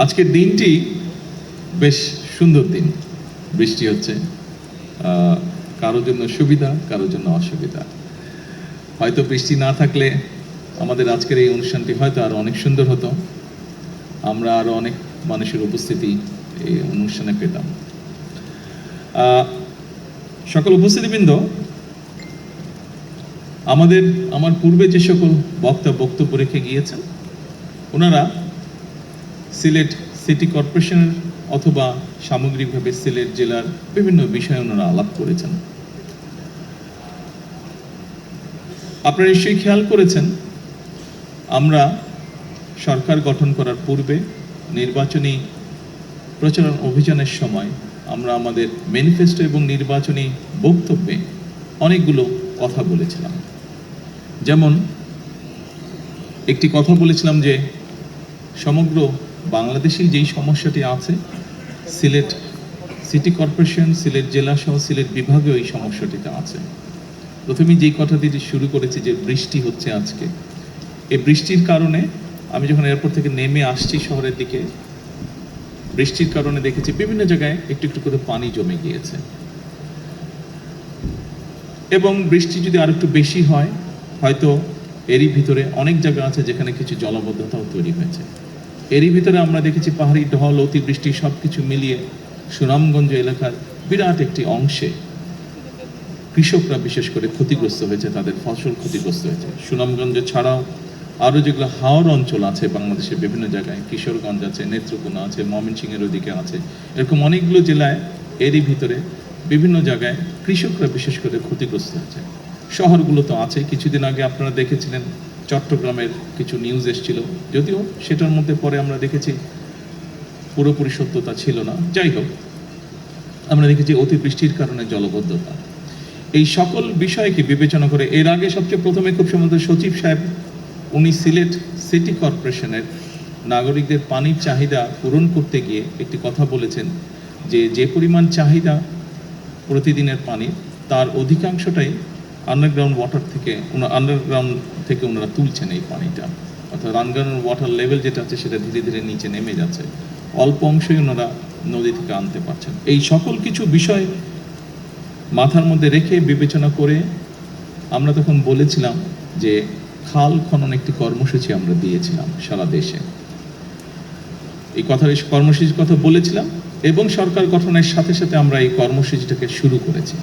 আজকের দিনটি বেশ সুন্দর দিন। বৃষ্টি হচ্ছে, কারোর জন্য সুবিধা, কারোর জন্য অসুবিধা। হয়তো বৃষ্টি না থাকলে আমাদের আজকের এই অনুষ্ঠানটি হয়তো আরো অনেক সুন্দর হতো, আমরা আরো অনেক মানুষের উপস্থিতি এই অনুষ্ঠানে পেতাম। সকল উপস্থিতিবৃন্দ, আমার পূর্বে যে সকল বক্তব্য রেখে গিয়েছেন, ওনারা সিলেট সিটি কর্পোরেশনের অথবা সামগ্রিকভাবে সিলেট জেলার বিভিন্ন বিষয়ে ওনারা আলাপ করেছেন। আপনারা নিশ্চয়ই খেয়াল করেছেন, আমরা সরকার গঠন করার পূর্বে নির্বাচনী প্রচারণ অভিযানের সময় আমরা আমাদের ম্যানিফেস্টো এবং নির্বাচনী বক্তব্যে অনেকগুলো কথা বলেছিলাম। যেমন একটি কথা বলেছিলাম যে সমগ্র বাংলাদেশেই যেই সমস্যাটি আছে, সিলেট সিটি কর্পোরেশন, সিলেট জেলা সহ সিলেট বিভাগেও এই সমস্যাটিতে আছে। প্রথমে যেই কথা দিয়ে শুরু করেছি যে বৃষ্টি হচ্ছে আজকে, এই বৃষ্টির কারণে আমি যখন এয়ারপোর্ট থেকে নেমে আসছি শহরের দিকে, বৃষ্টির কারণে দেখেছি বিভিন্ন জায়গায় একটু একটু করে পানি জমে গিয়েছে। এবং বৃষ্টি যদি আর একটু বেশি হয়, হয়তো এরই ভিতরে অনেক জায়গা আছে যেখানে কিছু জলাবদ্ধতাও তৈরি হয়েছে। এরই ভিতরে আমরা দেখেছি পাহাড়ি ঢল, অতিবৃষ্টি সবকিছু মিলিয়ে সুনামগঞ্জ এলাকার বিরাট একটি অংশে কৃষকরা বিশেষ করে ক্ষতিগ্রস্ত হয়েছে, তাদের ফসল ক্ষতিগ্রস্ত হয়েছে। সুনামগঞ্জ ছাড়াও আরও যেগুলো হাওর অঞ্চল আছে বাংলাদেশের বিভিন্ন জায়গায়, কিশোরগঞ্জ আছে, নেত্রকোনা আছে, ময়মনসিংহের ওদিকে আছে, এরকম অনেকগুলো জেলায় এরই ভিতরে বিভিন্ন জায়গায় কৃষকরা বিশেষ করে ক্ষতিগ্রস্ত হয়েছে। শহরগুলো তো আছে। কিছুদিন আগে আপনারা দেখেছিলেন চট্টগ্রামের কিছু নিউজ এসেছিল, যদিও সেটার মধ্যে পরে আমরা দেখেছি পুরোপুরি সত্যতা ছিল না। যাই হোক, আমরা দেখেছি অতিবৃষ্টির কারণে জলবদ্ধতা। এই সকল বিষয়কে বিবেচনা করে এর আগে সবচেয়ে প্রথমে খুব সম্ভবত সচিব সাহেব উনি সিলেট সিটি কর্পোরেশনের নাগরিকদের পানির চাহিদা পূরণ করতে গিয়ে একটি কথা বলেছেন যে পরিমাণ চাহিদা প্রতিদিনের পানি, তার অধিকাংশটাই আন্ডারগ্রাউন্ড থেকে ওনারা তুলছেন এই পানিটা। অর্থাৎ আন্ডারগ্রাউন্ড ওয়াটার লেভেল যেটা আছে সেটা ধীরে ধীরে নিচে নেমে যাচ্ছে, অল্প অংশই ওনারা নদী থেকে আনতে পারছেন। এই সকল কিছু বিষয় মাথার মধ্যে রেখে বিবেচনা করে আমরা তখন বলেছিলাম যে খাল খনন একটি কর্মসূচি আমরা দিয়েছিলাম সারা দেশে। এই কর্মসূচির কথা বলেছিলাম এবং সরকার গঠনের সাথে সাথে আমরা এই কর্মসূচিটাকে শুরু করেছি।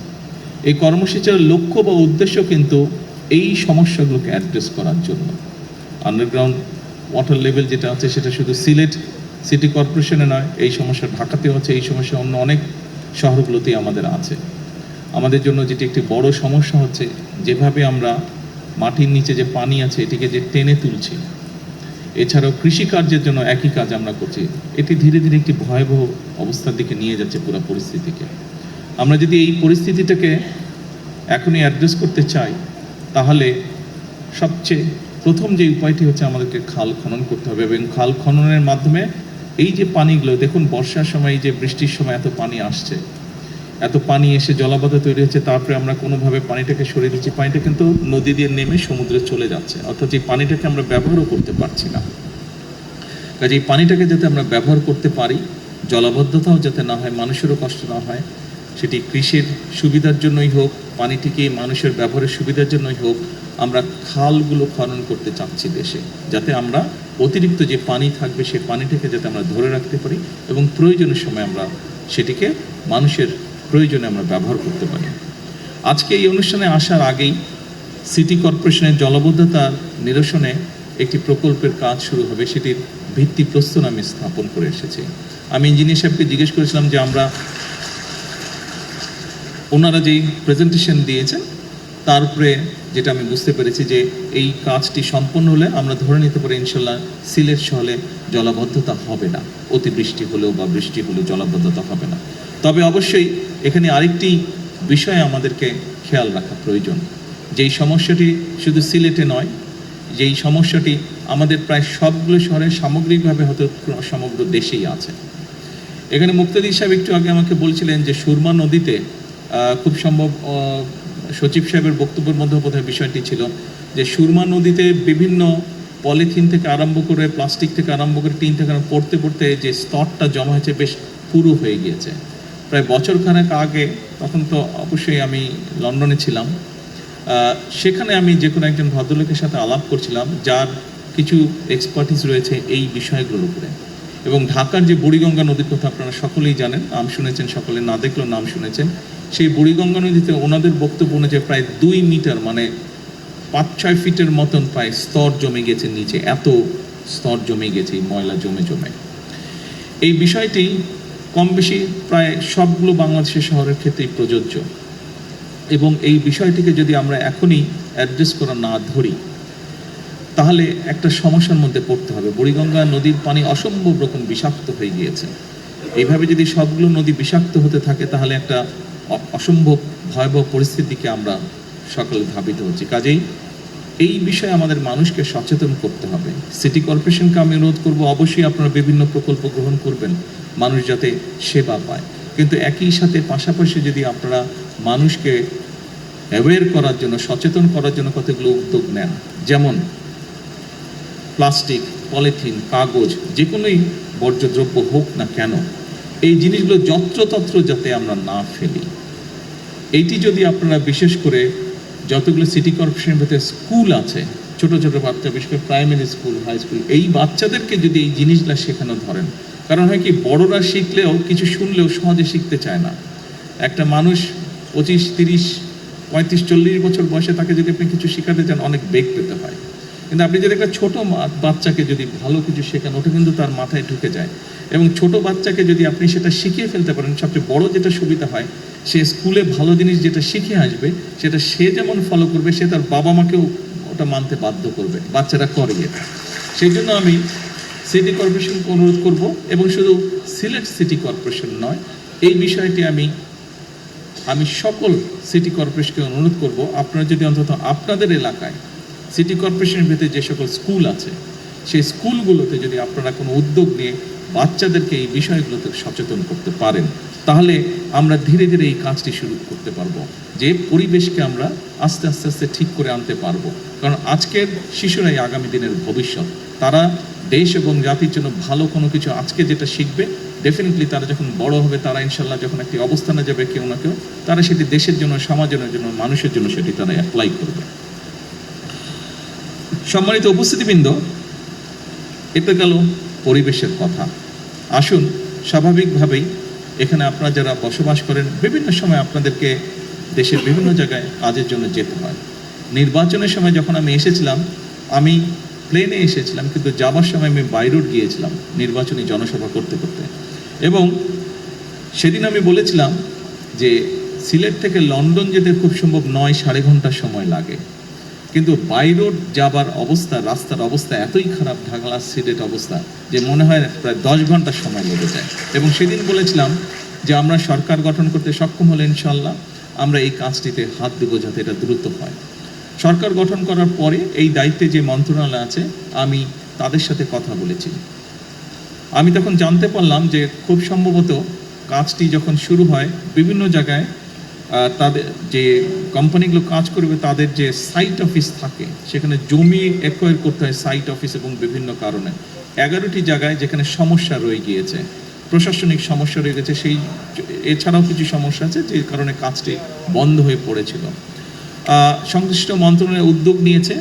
এই কর্মসূচির লক্ষ্য বা উদ্দেশ্য কিন্তু এই সমস্যাগুলোকে অ্যাড্রেস করার জন্য। আন্ডারগ্রাউন্ড ওয়াটার লেভেল যেটা আছে সেটা শুধু সিলেট সিটি কর্পোরেশনে নয়, এই সমস্যা ঢাকাতেও আছে, এই সমস্যা অন্য অনেক শহরগুলোতেই আমাদের আছে। আমাদের জন্য যেটি একটি বড় সমস্যা হচ্ছে, যেভাবে আমরা মাটির নিচে যে পানি আছে এটিকে যে টেনে তুলছি, এছাড়াও কৃষিকার্যের জন্য একই কাজ আমরা করছি, এটি ধীরে ধীরে একটি ভয়াবহ অবস্থার দিকে নিয়ে যাচ্ছে পুরো পরিস্থিতিকে। আমরা যদি এই পরিস্থিতিটাকে এখনই অ্যাড্রেস করতে চাই, তাহলে সবচেয়ে প্রথম যে উপায়টি হচ্ছে আমাদেরকে খাল খনন করতে হবে। এবং খাল খননের মাধ্যমে এই যে পানিগুলো, দেখুন বর্ষার সময় যে বৃষ্টির সময় এত পানি আসছে, এত পানি এসে জলাবদ্ধ তৈরি হচ্ছে, তারপরে আমরা কোনোভাবে পানিটাকে সরিয়ে দিচ্ছি, পানিটা কিন্তু নদী দিয়ে নেমে সমুদ্রে চলে যাচ্ছে, অর্থাৎ এই পানিটাকে আমরা ব্যবহারও করতে পারছি না। কাজে এই পানিটাকে যাতে আমরা ব্যবহার করতে পারি, জলাবদ্ধতাও যাতে না হয়, মানুষেরও কষ্ট না হয়, সেটি কৃষির সুবিধার জন্যই হোক, পানিটিকে মানুষের ব্যবহারের সুবিধার জন্যই হোক, আমরা খালগুলো খনন করতে চাচ্ছি দেশে, যাতে আমরা অতিরিক্ত যে পানি থাকবে সেই পানিটাকে যাতে আমরা ধরে রাখতে পারি এবং প্রয়োজনের সময় আমরা সেটিকে মানুষের প্রয়োজনে আমরা ব্যবহার করতে পারি। আজকে এই অনুষ্ঠানে আসার আগেই সিটি কর্পোরেশনের জলাবদ্ধতা নিরসনে একটি প্রকল্পের কাজ শুরু হবে, সেটির ভিত্তিপ্রস্তর আমি স্থাপন করে এসেছি। আমি ইঞ্জিনিয়ার সাহেবকে জিজ্ঞেস করেছিলাম যে ওনারা যেই প্রেজেন্টেশন দিয়েছেন তারপরে যেটা আমি বুঝতে পেরেছি যে এই কাজটি সম্পন্ন হলে আমরা ধরে নিতে পারি ইনশাল্লাহ সিলেট শহরে জলাবদ্ধতা হবে না, অতিবৃষ্টি হলেও বা বৃষ্টি হলেও জলাবদ্ধতা হবে না। তবে অবশ্যই এখানে আরেকটি বিষয় আমাদেরকে খেয়াল রাখা প্রয়োজন, যেই সমস্যাটি শুধু সিলেটে নয়, যেই সমস্যাটি আমাদের প্রায় সবগুলো শহরে সামগ্রিকভাবে হয়তো সমগ্র দেশেই আছে। এখানে মুক্তাদি সাহেব একটু আগে আমাকে বলছিলেন যে সুরমা নদীতে খুব সম্ভব সচিব সাহেবের বক্তব্যের মধ্যে বোধহয় বিষয়টি ছিল যে সুরমা নদীতে বিভিন্ন পলিথিন থেকে আরম্ভ করে প্লাস্টিক থেকে আরম্ভ করে টিন থেকে পড়তে পড়তে যে স্তরটা জমা হয়েছে বেশ পুরু হয়ে গিয়েছে। প্রায় বছরখানেক আগে, তখন তো অবশ্যই আমি লন্ডনে ছিলাম, সেখানে আমি যে কোনো একজন ভদ্রলোকের সাথে আলাপ করছিলাম যার কিছু এক্সপার্টিস রয়েছে এই বিষয়গুলোর উপরে। এবং ঢাকার যে বুড়িগঙ্গা নদীর কথা আপনারা সকলেই জানেন, নাম শুনেছেন, সকলে না দেখলেও নাম শুনেছেন। সেই বুড়িগঙ্গা নদীতে ওনাদের বক্তব্য অনুযায়ী প্রায় 2 মিটার মানে 5-6 ফিটের মতন প্রায় স্তর জমে গেছে নিচে, এত স্তর জমে গেছে ময়লা জমে জমে। এই বিষয়টি কম বেশি প্রায় সবগুলো বাংলাদেশের শহরের ক্ষেত্রেই প্রযোজ্য, এবং এই বিষয়টিকে যদি আমরা এখনই অ্যাড্রেস করা না ধরি তাহলে একটা সমস্যার মধ্যে পড়তে হবে। বুড়িগঙ্গা নদীর পানি অসম্ভব রকম বিষাক্ত হয়ে গিয়েছে। এইভাবে যদি সবগুলো নদী বিষাক্ত হতে থাকে তাহলে একটা অসম্ভব ভয়াবহ পরিস্থিতিকে আমরা সকলে ধাবিত হচ্ছি। কাজেই এই বিষয়ে আমাদের মানুষকে সচেতন করতে হবে। সিটি কর্পোরেশনকে আমি অনুরোধ করব, অবশ্যই আপনারা বিভিন্ন প্রকল্প গ্রহণ করবেন মানুষ যাতে সেবা পায়, কিন্তু একই সাথে পাশাপাশি যদি আপনারা মানুষকে অ্যাওয়্যার করার জন্য, সচেতন করার জন্য কতগুলো উদ্যোগ নেন, যেমন প্লাস্টিক, পলিথিন, কাগজ, যে কোনোই বর্জ্যদ্রব্য হোক না কেন, এই জিনিসগুলো যত্রতত্র যাতে আমরা না ফেলি। এইটি যদি আপনারা বিশেষ করে যতগুলো সিটি কর্পোরেশনের ভেতরে স্কুল আছে, ছোট ছোট বাচ্চা, বিশেষ করে প্রাইমারি স্কুল, হাই স্কুল, এই বাচ্চাদেরকে যদি এই জিনিসগুলো শেখানো ধরেন, কারণ হয় কি, বড়রা শিখলেও কিছু শুনলেও সহজে শিখতে চায় না। একটা মানুষ 25, 30, 35, 40 বছর বয়সে তাকে যদি আপনি কিছু শেখাতে চান অনেক বেগ পেতে হয়, কিন্তু আপনি যদি একটা ছোট বাচ্চাকে যদি ভালো কিছু শেখান ওটা কিন্তু তার মাথায় ঢুকে যায়। এবং ছোট বাচ্চাকে যদি আপনি সেটা শিখিয়ে ফেলতে পারেন, সবচেয়ে বড় যেটা সুবিধা হয়, সে স্কুলে ভালো জিনিস যেটা শিখে আসবে সেটা সে যেমন ফলো করবে, সে তার বাবা মাকেও ওটা মানতে বাধ্য করবে। বাচ্চারা করে এটা। সেই জন্য আমি সিটি কর্পোরেশনকে অনুরোধ করব, এবং শুধু সিলেট সিটি কর্পোরেশন নয়, এই বিষয়টি আমি সকল সিটি কর্পোরেশনকে অনুরোধ করব, আপনারা যদি অন্তত আপনাদের এলাকায় সিটি কর্পোরেশনের ভিতরে যে সকল স্কুল আছে সেই স্কুলগুলোতে যদি আপনারা কোনো উদ্যোগ নিয়ে বাচ্চাদেরকে এই বিষয়গুলোতে সচেতন করতে পারেন, তাহলে আমরা ধীরে ধীরে এই কাজটি শুরু করতে পারবো, যে পরিবেশকে আমরা আস্তে আস্তে আস্তে ঠিক করে আনতে পারবো। কারণ আজকের শিশুরাই আগামী দিনের ভবিষ্যৎ। তারা দেশ এবং জাতির জন্য ভালো কোনো কিছু আজকে যেটা শিখবে, ডেফিনেটলি তারা যখন বড় হবে, তারা ইনশাল্লাহ যখন একটি অবস্থানে যাবে কেউ না কেউ, তারা সেটি দেশের জন্য, সমাজের জন্য, মানুষের জন্য সেটি তারা অ্যাপ্লাই করবে। সম্মানিত উপস্থিতিবৃন্দ, এটা গেল পরিবেশের কথা। আসুন স্বাভাবিকভাবেই এখানে আপনারা যারা বসবাস করেন, বিভিন্ন সময় আপনাদেরকে দেশের বিভিন্ন জায়গায় কাজের জন্য যেতে হয়। নির্বাচনের সময় যখন আমি এসেছিলাম, আমি প্লেনে এসেছিলাম, কিন্তু যাবার সময় আমি বাই রোড গিয়েছিলাম নির্বাচনী জনসভা করতে করতে। এবং সেদিন আমি বলেছিলাম যে সিলেট থেকে লন্ডন যেতে খুব সম্ভব 9-9.5 ঘন্টা সময় লাগে, কিন্তু বাই রোড যাবার অবস্থা, রাস্তার অবস্থা এতই খারাপ, ঢাকা সিলেট অবস্থা, যে মনে হয় প্রায় 10 ঘন্টা সময় লেগে যায়। এবং সেদিন বলেছিলাম যে আমরা সরকার গঠন করতে সক্ষম হলে ইনশাল্লাহ আমরা এই কাজটিতে হাত দেবো যাতে এটা দ্রুত হয়। সরকার গঠন করার পরে এই দায়িত্বে যে মন্ত্রণালয় আছে, আমি তাদের সাথে কথা বলেছি। আমি তখন জানতে পারলাম যে খুব সম্ভবত কাজটি যখন শুরু হয়, বিভিন্ন জায়গায় তাদের যে কোম্পানিগুলো কাজ করবে তাদের যে সাইট অফিস থাকে, সেখানে জমি অ্যাকোয়ার করতে হয় সাইট অফিস, এবং বিভিন্ন কারণে 11টি জায়গায় যেখানে সমস্যা রয়ে গিয়েছে, প্রশাসনিক সমস্যা রয়ে গেছে, সেই এছাড়াও কিছু সমস্যা আছে যে কারণে কাজটি বন্ধ হয়ে পড়েছিল। সংশ্লিষ্ট মন্ত্রণালয় উদ্যোগ নিয়েছে।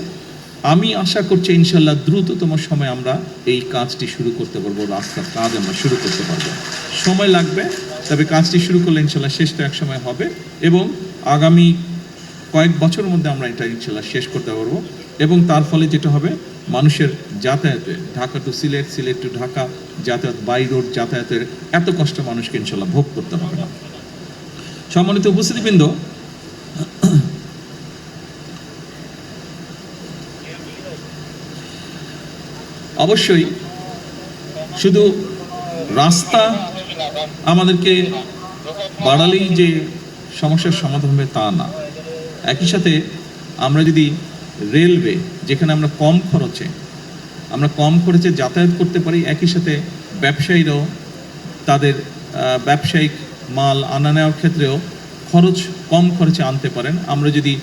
আমি আশা করছি ইনশাল্লাহ দ্রুততম সময়ে আমরা এই কাজটি শুরু করতে পারবো, রাস্তার কাজ আমরা শুরু করতে পারবো। সময় লাগবে, তবে কাজটি শুরু করলে ইনশাল্লাহ শেষটা এক সময় হবে, এবং আগামী কয়েক বছরের মধ্যে আমরা এটা ইনশাল্লাহ শেষ করতে পারবো। এবং তার ফলে যেটা হবে, মানুষের যাতায়াতে, ঢাকা টু সিলেট, সিলেট টু ঢাকা যাতায়াত, বাই রোড যাতায়াতের এত কষ্ট মানুষকে ইনশাল্লাহ ভোগ করতে হবে না। সম্মানিত উপস্থিতিবৃন্দ, অবশ্যই শুধু রাস্তা আমাদেরকে বাড়ালেই যে সমস্যার সমাধান হবে তা না। একই সাথে আমরা যদি রেলওয়ে, যেখানে আমরা কম খরচে যাতায়াত করতে পারি, একই সাথে ব্যবসায়ীরাও তাদের ব্যবসায়িক মাল আনা নেওয়ার ক্ষেত্রেও কম খরচে আনতে পারেন, আমরা যদি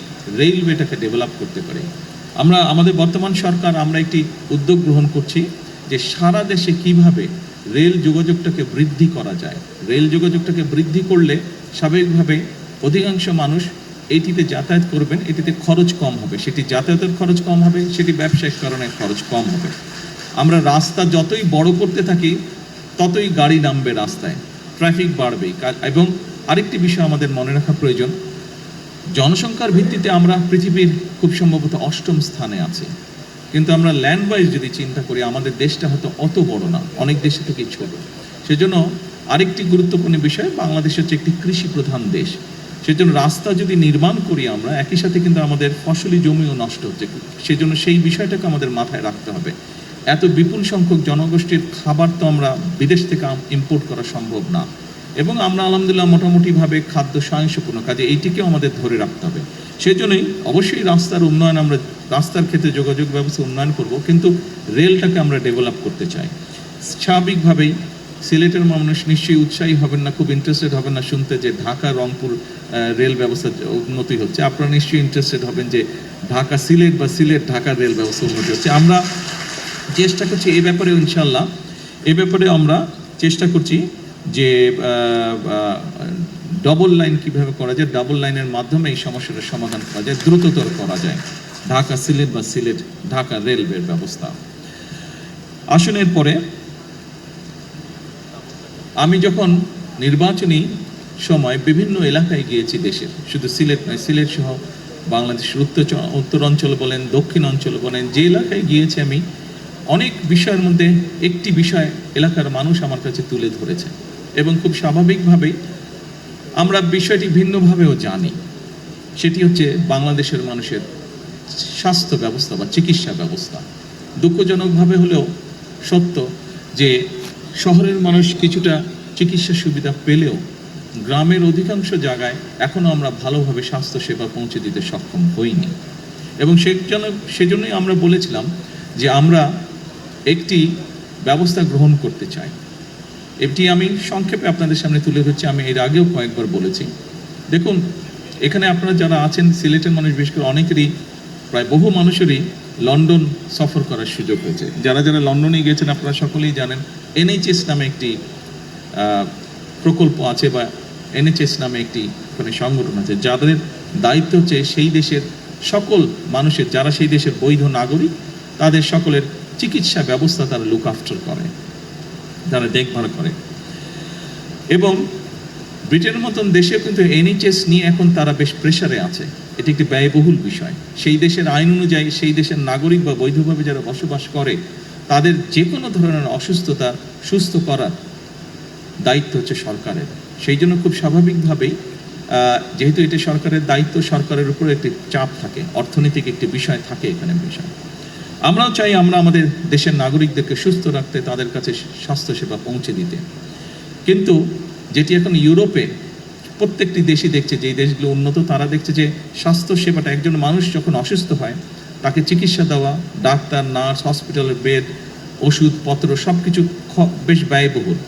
রেলওয়েটাকে ডেভেলপ করতে পারি। আমাদের বর্তমান সরকার আমরা একটি উদ্যোগ গ্রহণ করছি যে সারা দেশে কিভাবে রেল যোগাযোগটাকে বৃদ্ধি করা যায়। রেল যোগাযোগটাকে বৃদ্ধি করলে স্বাভাবিকভাবে অধিকাংশ মানুষ এটিতে যাতায়াত করবেন, এটিতে খরচ কম হবে, সেটি যাতায়াতের খরচ কম হবে, সেটি ব্যবসায়িক কারণে খরচ কম হবে। আমরা রাস্তা যতই বড় করতে থাকি ততই গাড়ি নামবে রাস্তায়, ট্রাফিক বাড়বেই। এবং আরেকটি বিষয় আমাদের মনে রাখা প্রয়োজন, জনসংখ্যার ভিত্তিতে আমরা পৃথিবীর খুব সম্ভবত 8ম স্থানে আছি, কিন্তু আমরা ল্যান্ড ওয়াইজ যদি চিন্তা করি আমাদের দেশটা হয়তো অত বড় না, অনেক দেশে থেকেই ছোট। সেজন্য আরেকটি গুরুত্বপূর্ণ বিষয়, বাংলাদেশ হচ্ছে একটি কৃষি প্রধান দেশ। সেজন্য রাস্তা যদি নির্মাণ করি আমরা, একই সাথে কিন্তু আমাদের ফসলি জমিও নষ্ট হচ্ছে। সেজন্য সেই বিষয়টাকে আমাদের মাথায় রাখতে হবে। এত বিপুল সংখ্যক জনগোষ্ঠীর খাবার তো আমরা বিদেশ থেকে ইম্পোর্ট করা সম্ভব না, এবং আমরা আলহামদুলিল্লাহ মোটামুটিভাবে খাদ্য স্বয়ংসম্পূর্ণ, কাজে এইটিকেও আমাদের ধরে রাখতে হবে। সেজন্যই অবশ্যই রাস্তার উন্নয়ন, আমরা রাস্তার ক্ষেত্রে যোগাযোগ ব্যবস্থা উন্নয়ন করব, কিন্তু রেলটাকে আমরা ডেভেলপ করতে চাই। স্বাভাবিকভাবেই সিলেটের মানুষ নিশ্চয়ই উৎসাহী হবেন না, খুব ইন্টারেস্টেড হবেন না শুনতে যে ঢাকা রংপুর রেল ব্যবস্থা উন্নতি হচ্ছে। আপনারা নিশ্চয়ই ইন্টারেস্টেড হবেন যে ঢাকা সিলেট বা সিলেট ঢাকার রেল ব্যবস্থা উন্নতি হচ্ছে। আমরা চেষ্টা করছি এই ব্যাপারে, ইনশাল্লাহ এ ব্যাপারে আমরা চেষ্টা করছি যে ডবল লাইন কিভাবে করা যায়, ডাবল লাইনের মাধ্যমে এই সমস্যাটার সমাধান করা যায়, দ্রুততর করা যায় ঢাকা সিলেট বা সিলেট ঢাকা রেলওয়ের ব্যবস্থা। আসনের পরে আমি যখন নির্বাচনী সময় বিভিন্ন এলাকায় গিয়েছি দেশের, শুধু সিলেট নয়, সিলেট সহ বাংলাদেশের উত্তর অঞ্চল বলেন, দক্ষিণ অঞ্চল বলেন, যে এলাকায় গিয়েছি আমি অনেক বিষয়ের মধ্যে একটি বিষয় এলাকার মানুষ আমার কাছে তুলে ধরেছে, এবং খুব স্বাভাবিকভাবেই আমরা বিষয়টি ভিন্নভাবেও জানি। সেটি হচ্ছে বাংলাদেশের মানুষের স্বাস্থ্য ব্যবস্থা বা চিকিৎসা ব্যবস্থা। দুঃখজনকভাবে হলেও সত্য যে শহরের মানুষ কিছুটা চিকিৎসা সুবিধা পেলেও গ্রামের অধিকাংশ জায়গায় এখনও আমরা ভালোভাবে স্বাস্থ্যসেবা পৌঁছে দিতে সক্ষম হইনি, এবং সেজন্যই আমরা বলেছিলাম যে আমরা একটি ব্যবস্থা গ্রহণ করতে চাই। এটি আমি সংক্ষেপে আপনাদের সামনে তুলে ধরছি, আমি এর আগেও কয়েকবার বলেছি। দেখুন, এখানে আপনারা যারা আছেন সিলেটের মানুষ, বিশেষ করে অনেকেরই, প্রায় বহু মানুষেরই লন্ডন সফর করার সুযোগ হয়েছে। যারা যারা লন্ডনে গিয়েছেন আপনারা সকলেই জানেন NHS নামে একটি প্রকল্প আছে, বা NHS নামে একটি ওখানে সংগঠন আছে, যাদের দায়িত্ব হচ্ছে সেই দেশের সকল মানুষের, যারা সেই দেশের বৈধ নাগরিক, তাদের সকলের চিকিৎসা ব্যবস্থা তারা লুক আফটার করে, তারা দেখভাল করে। এবং ব্রিটেনের মতন দেশে কিন্তু NHS নিয়ে এখন তারা বেশ প্রেসারে আছে। এটি একটি ব্যয়বহুল বিষয়। সেই দেশের আইন অনুযায়ী সেই দেশের নাগরিক বা বৈধভাবে যারা বসবাস করে তাদের যে কোনো ধরনের অসুস্থতা সুস্থ করার দায়িত্ব হচ্ছে সরকারের। সেই জন্য খুব স্বাভাবিকভাবেই যেহেতু এটি সরকারের দায়িত্ব, সরকারের উপর একটি চাপ থাকে, অর্থনৈতিক একটি বিষয় থাকে এখানে বিষয়। আমরাও চাই আমরা আমাদের দেশের নাগরিকদেরকে সুস্থ রাখতে, তাদের কাছে স্বাস্থ্যসেবা পৌঁছে দিতে। কিন্তু যেটি এখন ইউরোপে প্রত্যেকটি দেশই দেখছে, যেই দেশগুলো উন্নত তারা দেখছে যে স্বাস্থ্যসেবাটা, একজন মানুষ যখন অসুস্থ হয় তাকে চিকিৎসা দেওয়া, ডাক্তার, নার্স, হসপিটালের বেড, ওষুধপত্র সব কিছু বেশ ব্যয়বহুল।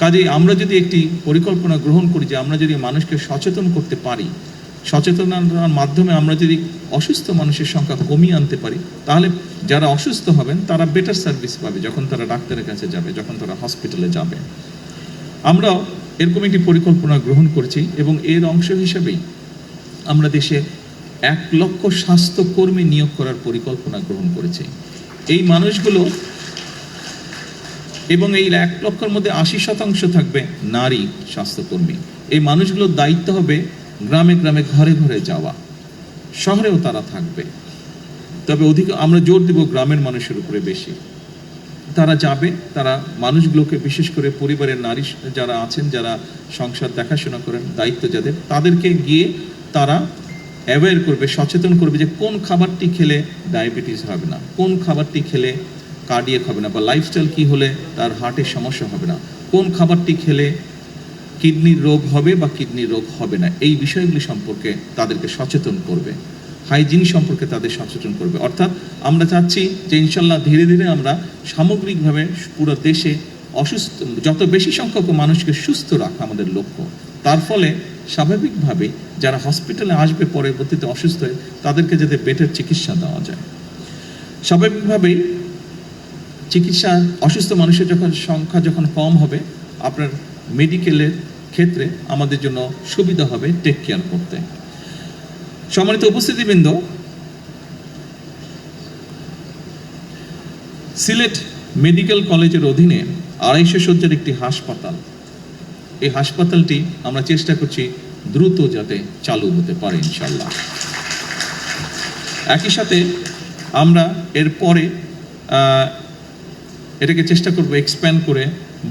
কাজেই আমরা যদি একটি পরিকল্পনা গ্রহণ করি যে আমরা যদি মানুষকে সচেতন করতে পারি, সচেতনতার মাধ্যমে আমরা যদি অসুস্থ মানুষের সংখ্যা কমিয়ে আনতে পারি, তাহলে যারা অসুস্থ হবেন তারা বেটার সার্ভিস পাবে যখন তারা ডাক্তারের কাছে যাবে, যখন তারা হসপিটালে যাবে। আমরাও এরকম একটি পরিকল্পনা গ্রহণ করছি, এবং এর অংশ হিসেবেই আমরা দেশে 1 লক্ষ স্বাস্থ্যকর্মী নিয়োগ করার পরিকল্পনা গ্রহণ করেছি। এই মানুষগুলো, এবং এই 1 লক্ষের মধ্যে 80% থাকবে নারী স্বাস্থ্যকর্মী। এই মানুষগুলোর দায়িত্ব হবে গ্রামে গ্রামে, ঘরে ঘরে যাওয়া। শহরেও তারা থাকবে, তবে আমরা জোর দেব গ্রামের মানুষের উপরে বেশি। তারা যাবে, তারা মানুষগুলোকে, বিশেষ করে পরিবারের নারী যারা আছেন, যারা সংসার দেখাশোনা করেন, দায়িত্ব যাদের, তাদেরকে গিয়ে তারা অ্যাওয়্যার করবে, সচেতন করবে যে কোন খাবারটি খেলে ডায়াবেটিস হবে না, কোন খাবারটি খেলে কার্ডিয়াক হবে না, বা লাইফস্টাইল কি হলে তার হার্টের সমস্যা হবে না, কোন খাবারটি খেলে কিডনির রোগ হবে বা কিডনির রোগ হবে না। এই বিষয়গুলি সম্পর্কে তাদেরকে সচেতন করবে, হাইজিন সম্পর্কে তাদের সচেতন করবে। অর্থাৎ আমরা চাচ্ছি যে ইনশাল্লাহ ধীরে ধীরে আমরা সামগ্রিকভাবে পুরো দেশে যত বেশি সংখ্যক মানুষকে সুস্থ রাখা আমাদের লক্ষ্য। তার ফলে স্বাভাবিকভাবে যারা হসপিটালে আসবে পরবর্তীতে অসুস্থ হয়ে, তাদেরকে যাতে বেটার চিকিৎসা দেওয়া যায়। স্বাভাবিকভাবেই চিকিৎসা অসুস্থ মানুষের সংখ্যা যখন কম হবে, আপনার মেডিকেলের ক্ষেত্রে আমাদের জন্য সুবিধা হবে টেক কেয়ার করতে। সম্মানিত উপস্থিতিবৃন্দ, সিলেট মেডিকেল কলেজের অধীনে 250 শয্যার একটি হাসপাতাল, এই হাসপাতালটি আমরা চেষ্টা করছি দ্রুত যাতে চালু হতে পারে ইনশাল্লাহ। একই সাথে আমরা এরপরে এটাকে চেষ্টা করব এক্সপ্যান্ড করে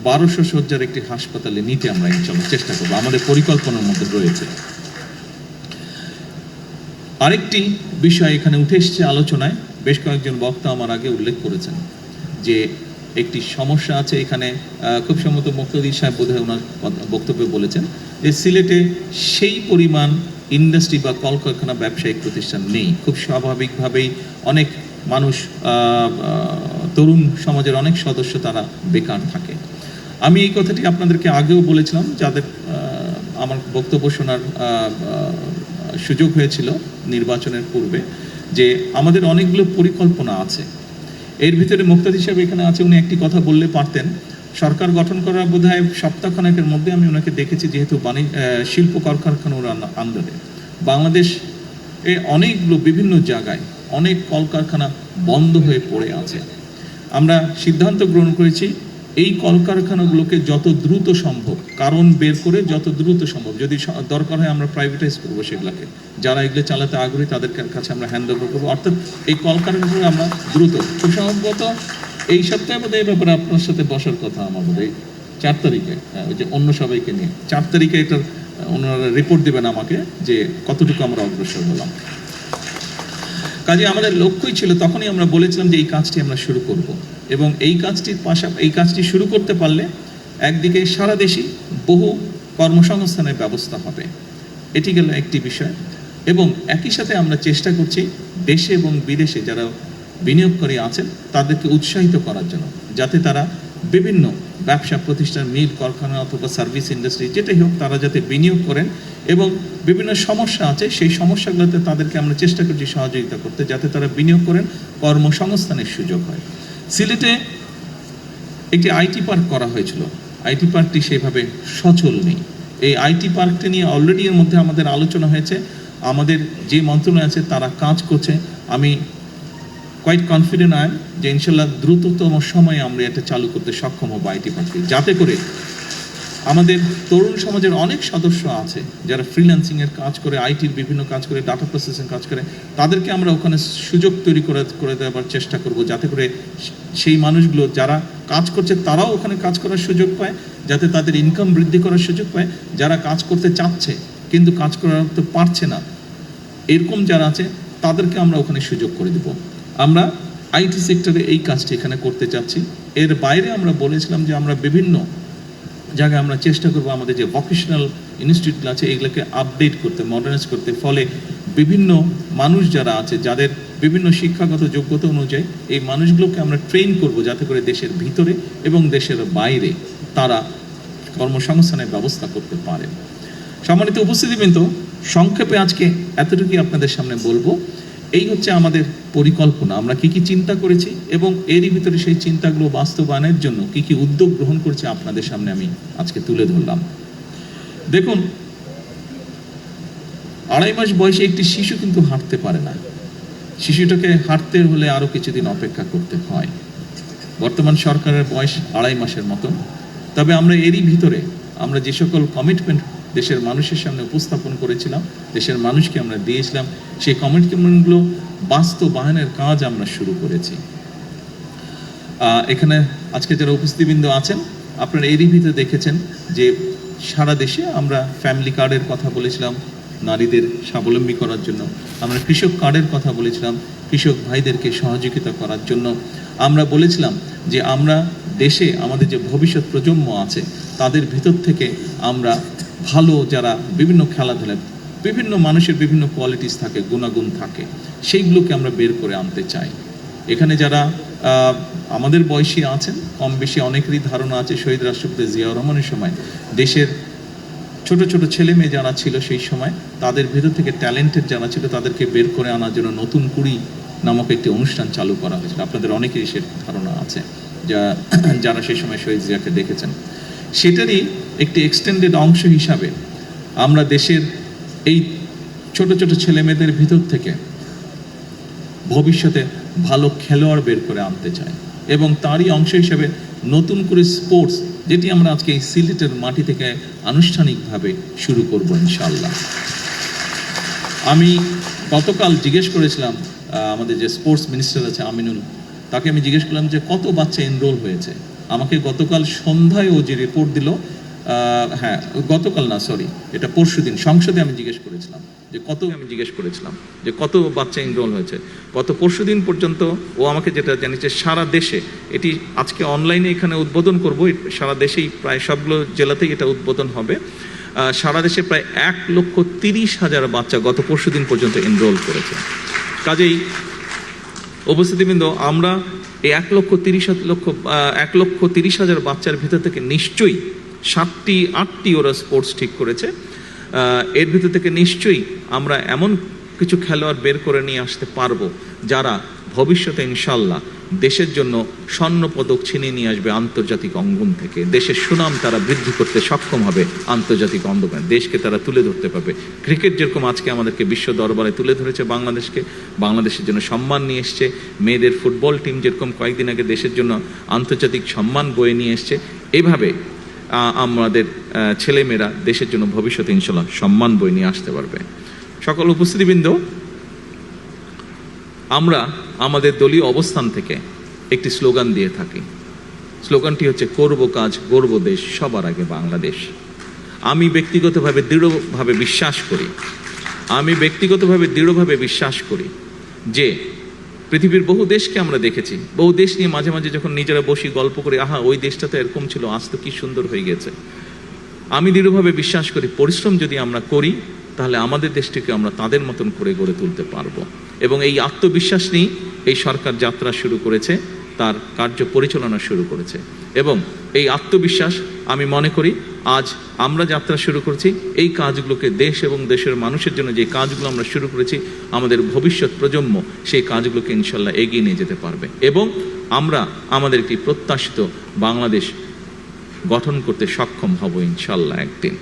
1200 শয্যার একটি হাসপাতালে নিতে আমরা ইনশাল্লাহ চেষ্টা করব, আমাদের পরিকল্পনার মধ্যে রয়েছে। আরেকটি বিষয় এখানে উঠে এসেছে আলোচনায়, বেশ কয়েকজন বক্তা আমার আগে উল্লেখ করেছেন যে একটি সমস্যা আছে এখানে, খুব সম্ভবত মুক্তাদি সাহেব বোধহয় ওনার বক্তব্যে বলেছেন যে সিলেটে সেই পরিমাণ ইন্ডাস্ট্রি বা কলকারখানা ব্যবসায়িক প্রতিষ্ঠান নেই। খুব স্বাভাবিকভাবেই অনেক মানুষ, তরুণ সমাজের অনেক সদস্য তারা বেকার থাকে। আমি এই কথাটি আপনাদেরকে আগেও বলেছিলাম, যাদের আমার বক্তব্য শোনার সুযোগ হয়েছিল নির্বাচনের পূর্বে, যে আমাদের অনেকগুলো পরিকল্পনা আছে। এর ভিতরে মুক্তাদি সাহেব এখানে আছে, উনি একটি কথা বললে পারতেন। সরকার গঠন করার বোধহয় সপ্তাহখানেকের মধ্যে আমি ওনাকে দেখেছি, যেহেতু শিল্প কলকারখানার আন্ডারে বাংলাদেশ অনেকগুলো বিভিন্ন জায়গায় অনেক কলকারখানা বন্ধ হয়ে পড়ে আছে। আমরা সিদ্ধান্ত গ্রহণ করেছি এই কলকারখানাগুলোকে যত দ্রুত সম্ভব কারণ বের করে যত দ্রুত সম্ভব, যদি দরকার হয় আমরা প্রাইভেটাইজ করবো সেগুলোকে, যারা এগুলো চালাতে আগ্রহী তাদের কাছে আমরা হ্যান্ড ওভার করবো। অর্থাৎ এই কলকারখানাগুলো আমরা দ্রুত, খুব সম্ভবত এই সপ্তাহে বোধহয় এই ব্যাপারে আপনার সাথে বসার কথা আমার বোধহয় 4 তারিখে, ওই যে অন্য সবাইকে নিয়ে 4 তারিখে এটার ওনারা রিপোর্ট দেবেন আমাকে যে কতটুকু আমরা অগ্রসর হলাম। কাজে আমাদের লক্ষ্যই ছিল, তখনই আমরা বলেছিলাম যে এই কাজটি আমরা শুরু করব, এবং এই কাজটি শুরু করতে পারলে একদিকে সারা দেশে বহু কর্মসংস্থানের ব্যবস্থা হবে, এটি গেল একটি বিষয়। এবং একই সাথে আমরা চেষ্টা করছি দেশে এবং বিদেশে যারা বিনিয়োগকারী আছেন তাদেরকে উৎসাহিত করার জন্য, যাতে তারা বিভিন্ন ব্যবসা প্রতিষ্ঠান, মিল কারখানা অথবা সার্ভিস ইন্ডাস্ট্রি যেটাই হোক, তারা যাতে বিনিয়োগ করেন এবং বিভিন্ন সমস্যা আছে সেই সমস্যাগুলোতে তাদেরকে আমরা চেষ্টা করছি সহযোগিতা করতে, যাতে তারা বিনিয়োগ করেন, কর্মসংস্থানের সুযোগ হয়। সিলেটে একটি আইটি পার্ক করা হয়েছিল, আইটি পার্কটি সেভাবে সচল নেই। এই আইটি পার্কটি নিয়ে অলরেডি এর মধ্যে আমাদের আলোচনা হয়েছে, আমাদের যে মন্ত্রণালয় আছে তারা কাজ করছে। আমি কোয়াইট কনফিডেন্ট আই যে ইনশাল্লাহ দ্রুততম সময়ে আমরা এটা চালু করতে সক্ষম হবো আইটি পার্কটি, যাতে করে আমাদের তরুণ সমাজের অনেক সদস্য আছে যারা ফ্রিল্যান্সিংয়ের কাজ করে, আইটির বিভিন্ন কাজ করে, ডাটা প্রসেসিং কাজ করে, তাদেরকে আমরা ওখানে সুযোগ তৈরি করে দেওয়ার চেষ্টা করব, যাতে করে সেই মানুষগুলো যারা কাজ করছে তারাও ওখানে কাজ করার সুযোগ পায়, যাতে তাদের ইনকাম বৃদ্ধি করার সুযোগ পায়। যারা কাজ করতে চাচ্ছে কিন্তু কাজ করতে পারছে না, এরকম যারা আছে তাদেরকে আমরা ওখানে সুযোগ করে দেব। আমরা আইটি সেক্টরে এই কাজটি এখানে করতে চাচ্ছি। এর বাইরে আমরা বলেছিলাম যে আমরা বিভিন্ন জায়গায় আমরা চেষ্টা করবো আমাদের যে ভোকেশনাল ইনস্টিটিউট আছে এগুলোকে আপডেট করতে, মডার্নাইজ করতে, ফলে বিভিন্ন মানুষ যারা আছে যাদের বিভিন্ন শিক্ষাগত যোগ্যতা অনুযায়ী এই মানুষগুলোকে আমরা ট্রেন করব, যাতে করে দেশের ভিতরে এবং দেশের বাইরে তারা কর্মসংস্থানের ব্যবস্থা করতে পারে। সম্মানিত উপস্থিতিবৃন্দ, সংক্ষেপে আজকে এতটুকুই আপনাদের সামনে বলবো। এই হচ্ছে আমাদের পরিকল্পনা, আমরা কি কি চিন্তা করেছি এবং এরই ভিতরে সেই চিন্তাগুলো বাস্তবায়নের জন্য কি কি উদ্যোগ গ্রহণ করেছি আপনাদের সামনে আমি আজকে তুলে ধরলাম। দেখুন, 2.5 মাস বয়সে একটি শিশু কিন্তু হাঁটতে পারে না, শিশুটাকে হাঁটতে হলে আরো কিছুদিন অপেক্ষা করতে হয়। বর্তমান সরকারের বয়স 2.5 মাসের মতো। তবে আমরা এরই ভিতরে আমরা যে সকল কমিটমেন্ট দেশের মানুষের সামনে উপস্থাপন করেছিলাম, দেশের মানুষকে আমরা দিয়েছিলাম, সেই কমিটমেন্টগুলো বাস্তবায়নের কাজ আমরা শুরু করেছি। এখানে আজকে যারা উপস্থিতবৃন্দ আছেন আপনারা এরই ভিতরে দেখেছেন যে সারা দেশে আমরা ফ্যামিলি কার্ডের কথা বলেছিলাম নারীদের স্বাবলম্বী করার জন্য, আমরা কৃষক কার্ডের কথা বলেছিলাম কৃষক ভাইদেরকে সহযোগিতা করার জন্য, আমরা বলেছিলাম যে আমরা দেশে আমাদের যে ভবিষ্যৎ প্রজন্ম আছে তাদের ভিতর থেকে আমরা ভালো, যারা বিভিন্ন খেলাধুলা, বিভিন্ন মানুষের বিভিন্ন কোয়ালিটিস থাকে, গুণাগুণ থাকে, সেইগুলোকে আমরা বের করে আনতে চাই। এখানে যারা আমাদের বয়সী আছেন, কম বেশি অনেকেরই ধারণা আছে শহীদ রাষ্ট্রপতি জিয়াউর রহমানের সময় দেশের ছোট ছোট ছেলে মেয়ে যারা ছিল সেই সময় তাদের ভিতর থেকে ট্যালেন্টেড যারা ছিল তাদেরকে বের করে আনার জন্য নতুন কুড়ি নামক একটি অনুষ্ঠান চালু করা হয়েছিল। আপনাদের অনেকেরই সে ধারণা আছে, যারা সেই সময় শহীদ জিয়াকে দেখেছেন। সেটারই একটি এক্সটেন্ডেড অংশ হিসাবে আমরা দেশের এই ছোট ছোট ছেলেমেয়েদের ভিতর থেকে ভবিষ্যতে ভালো খেলোয়াড় বের করে আনতে চাই, এবং তারই অংশ হিসেবে নতুন করে স্পোর্টস, যেটি আমরা আজকে এই সিলেটের মাটি থেকে আনুষ্ঠানিকভাবে শুরু করব ইনশাআল্লাহ। আমি গতকাল জিজ্ঞেস করেছিলাম আমাদের যে স্পোর্টস মিনিস্টার আছে আমিনুল, তাকে আমি জিজ্ঞেস করলাম যে কত বাচ্চা এনরোল হয়েছে। আমাকে গতকাল সন্ধ্যায় ও যে রিপোর্ট দিল, হ্যাঁ গতকাল না সরি, এটা পরশুদিন সংসদে আমি জিজ্ঞেস করেছিলাম যে কত বাচ্চা এনরোল হয়েছে। গত পরশুদিন পর্যন্ত ও আমাকে যেটা জানিয়েছে, সারা দেশে, এটি আজকে অনলাইনে এখানে উদ্বোধন করব, সারা দেশেই প্রায় সবগুলো জেলাতেই এটা উদ্বোধন হবে। সারা দেশে প্রায় 1,30,000 বাচ্চা গত পরশুদিন পর্যন্ত এনরোল করেছে। কাজেই উপস্থিতিবৃন্দ, আমরা এই 1,30,000 বাচ্চার ভিতর থেকে নিশ্চয়ই 7-8টি ওরা স্পোর্টস ঠিক করেছে। এর ভিতর থেকে নিশ্চয়ই আমরা এমন কিছু খেলোয়াড় বের করে নিয়ে আসতে পারবো যারা ভবিষ্যতে ইনশাল্লাহ দেশের জন্য স্বর্ণপদক ছিনিয়ে নিয়ে আসবে আন্তর্জাতিক অঙ্গন থেকে। দেশের সুনাম তারা বৃদ্ধি করতে সক্ষম হবে আন্তর্জাতিক অঙ্গনে, দেশকে তারা তুলে ধরতে পারবে। ক্রিকেট যেরকম আজকে আমাদেরকে বিশ্ব দরবারে তুলে ধরেছে বাংলাদেশকে, বাংলাদেশের জন্য সম্মান নিয়ে এসছে। মেয়েদের ফুটবল টিম যেরকম কয়েকদিন আগে দেশের জন্য আন্তর্জাতিক সম্মান বয়ে নিয়ে এসছে, এইভাবে আমাদের ছেলেমেয়েরা দেশের জন্য ভবিষ্যতে ইনশাল্লাহ সম্মান বয়ে নিয়ে আসতে পারবে। সকল উপস্থিতিবৃন্দ, আমরা আমাদের দলীয় অবস্থান থেকে একটি স্লোগান দিয়ে থাকি। স্লোগানটি হচ্ছে, করব কাজ গর্ব দেশ, সবার আগে বাংলাদেশ। আমি ব্যক্তিগতভাবে দৃঢ়ভাবে বিশ্বাস করি যে পৃথিবীর বহু দেশকে আমরা দেখেছি, বহু দেশ নিয়ে মাঝে মাঝে যখন নিজেরা বসি গল্প করি, আহা ওই দেশটা তো এরকম ছিল, আজ তো কি সুন্দর হয়ে গেছে। আমি দৃঢ়ভাবে বিশ্বাস করি, পরিশ্রম যদি আমরা করি তাহলে আমাদের দেশটিকে আমরা তাদের মতন করে গড়ে তুলতে পারবো। এবং এই আত্মবিশ্বাস নিয়ে এই সরকার যাত্রা শুরু করেছে, তার কার্য পরিচালনা শুরু করেছে। এবং এই আত্মবিশ্বাস, আমি মনে করি আজ আমরা যাত্রা শুরু করেছি, এই কাজগুলোকে দেশ এবং দেশের মানুষের জন্য যে কাজগুলো আমরা শুরু করেছি, আমাদের ভবিষ্যৎ প্রজন্ম সেই কাজগুলোকে ইনশাল্লাহ এগিয়ে নিয়ে যেতে পারবে, এবং আমরা আমাদের একটি প্রত্যাশিত বাংলাদেশ গঠন করতে সক্ষম হব ইনশাল্লাহ একদিন।